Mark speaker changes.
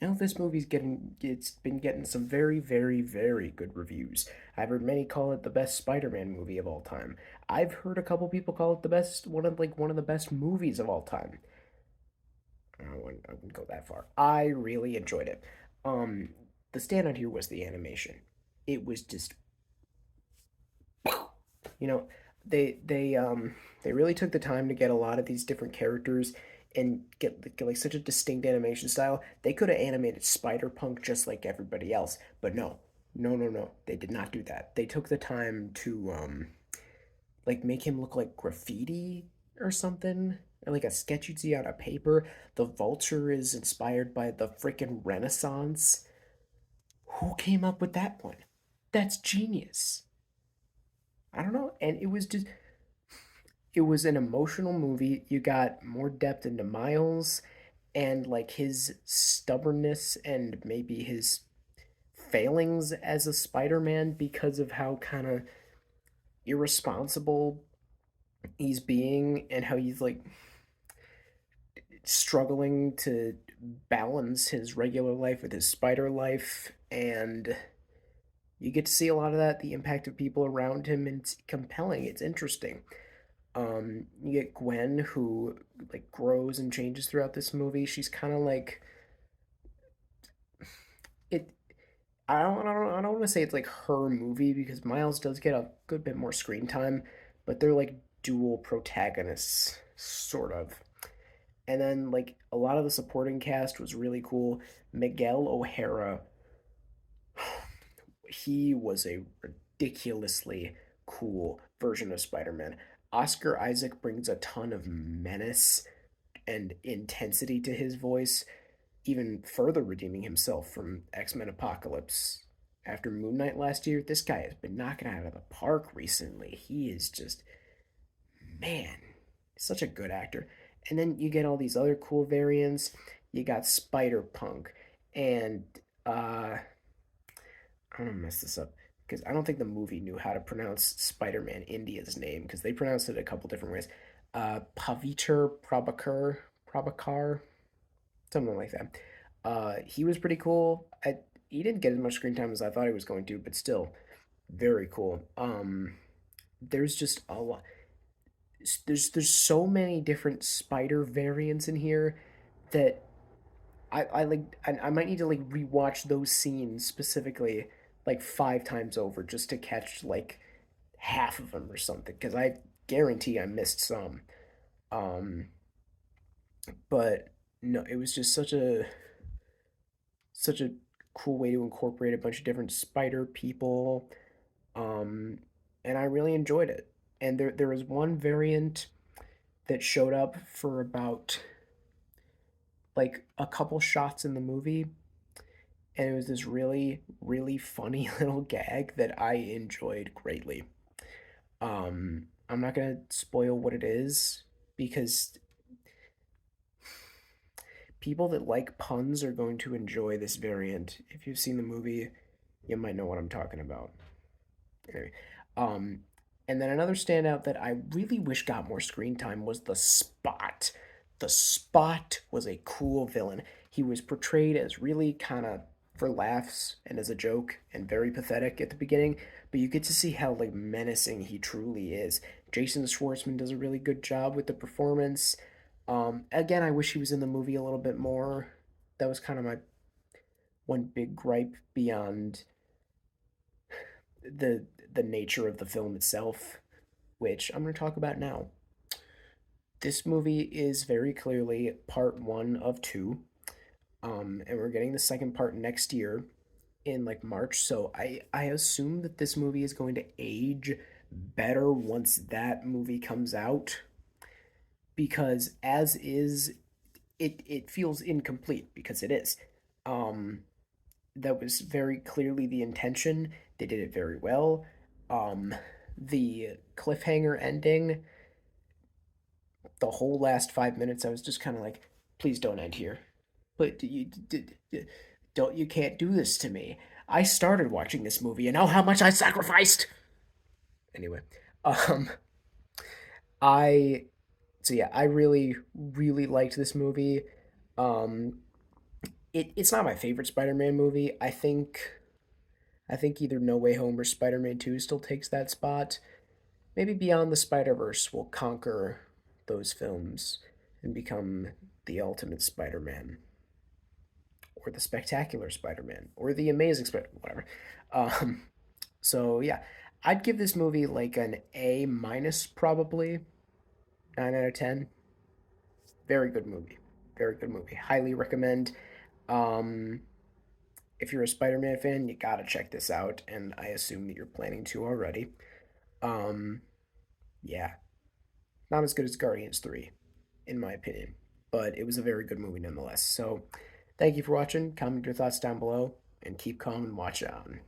Speaker 1: This movie's it's been getting some very, very, very good reviews. I've heard many call it the best Spider-Man movie of all time. I've heard a couple people call it the best, one of the best movies of all time. I wouldn't go that far. I really enjoyed it. Um, the standout here was the animation. It was just, you know, they really took the time to get a lot of these different characters and get like such a distinct animation style. They could have animated Spider Punk just like everybody else, but no, no. They did not do that. They took the time to like make him look like graffiti or something, or like a sketch you'd see on a paper. The Vulture is inspired by the freaking Renaissance. Who came up with that one? That's genius. I don't know, and it was an emotional movie. You got more depth into Miles and like his stubbornness and maybe his failings as a Spider-Man because of how kind of irresponsible he's being and how he's like struggling to balance his regular life with his spider life, and you get to see a lot of that, the impact of people around him, and it's compelling, it's interesting. You get Gwen, who like grows and changes throughout this movie. She's kind of like it. I don't want to say it's like her movie because Miles does get a good bit more screen time, but they're like dual protagonists, sort of. And then like a lot of the supporting cast was really cool. Miguel O'Hara, he was a ridiculously cool version of Spider-Man. Oscar Isaac brings a ton of menace and intensity to his voice, even further redeeming himself from X-Men Apocalypse. After Moon Knight last year, this guy has been knocking it out of the park recently. He is just, man, such a good actor. And then you get all these other cool variants. You got Spider Punk, and I'm gonna mess this up because I don't think the movie knew how to pronounce Spider-Man India's name because they pronounced it a couple different ways. Paviter Prabhakar, something like that. He was pretty cool. He didn't get as much screen time as I thought he was going to, but still very cool. There's just a lot. There's so many different spider variants in here that I might need to like rewatch those scenes specifically like 5 times over just to catch like half of them or something because I guarantee I missed some. Um, but no, it was just such a cool way to incorporate a bunch of different spider people. Um, and I really enjoyed it. And there was one variant that showed up for about like a couple shots in the movie, and it was this really really funny little gag that I enjoyed greatly. I'm not gonna spoil what it is because people that like puns are going to enjoy this variant. If you've seen the movie, you might know what I'm talking about. Anyway, um, and then another standout that I really wish got more screen time was the Spot. The Spot was a cool villain. He was portrayed as really kind of for laughs and as a joke and very pathetic at the beginning, but you get to see how like menacing he truly is. Jason Schwartzman does a really good job with the performance. Again, I wish he was in the movie a little bit more. That was kind of my one big gripe beyond the the nature of the film itself, which I'm going to talk about now. This movie is very clearly part one of two, and we're getting the second part next year in like March. So I assume that this movie is going to age better once that movie comes out because as is it feels incomplete because it is. Um, that was very clearly the intention. They did it very well. Um, the cliffhanger ending, the whole last 5 minutes, I was just kind of like, please don't end here. But don't you can't do this to me. I started watching this movie, and know how much I sacrificed. Anyway, um, I so yeah, I really really liked this movie. Um, It's not my favorite Spider-Man movie. I think either No Way Home or Spider-Man 2 still takes that spot. Maybe Beyond the Spider-Verse will conquer those films and become the ultimate Spider-Man, or the Spectacular Spider-Man, or the Amazing Spider, whatever. Um, so yeah, I'd give this movie like an A minus, probably 9 out of 10. Very good movie. Very good movie. Highly recommend. Um, if you're a Spider-Man fan, you gotta check this out, and I assume that you're planning to already. Um, yeah, not as good as Guardians 3, in my opinion, but it was a very good movie nonetheless. So, thank you for watching. Comment your thoughts down below, and keep calm and watch on.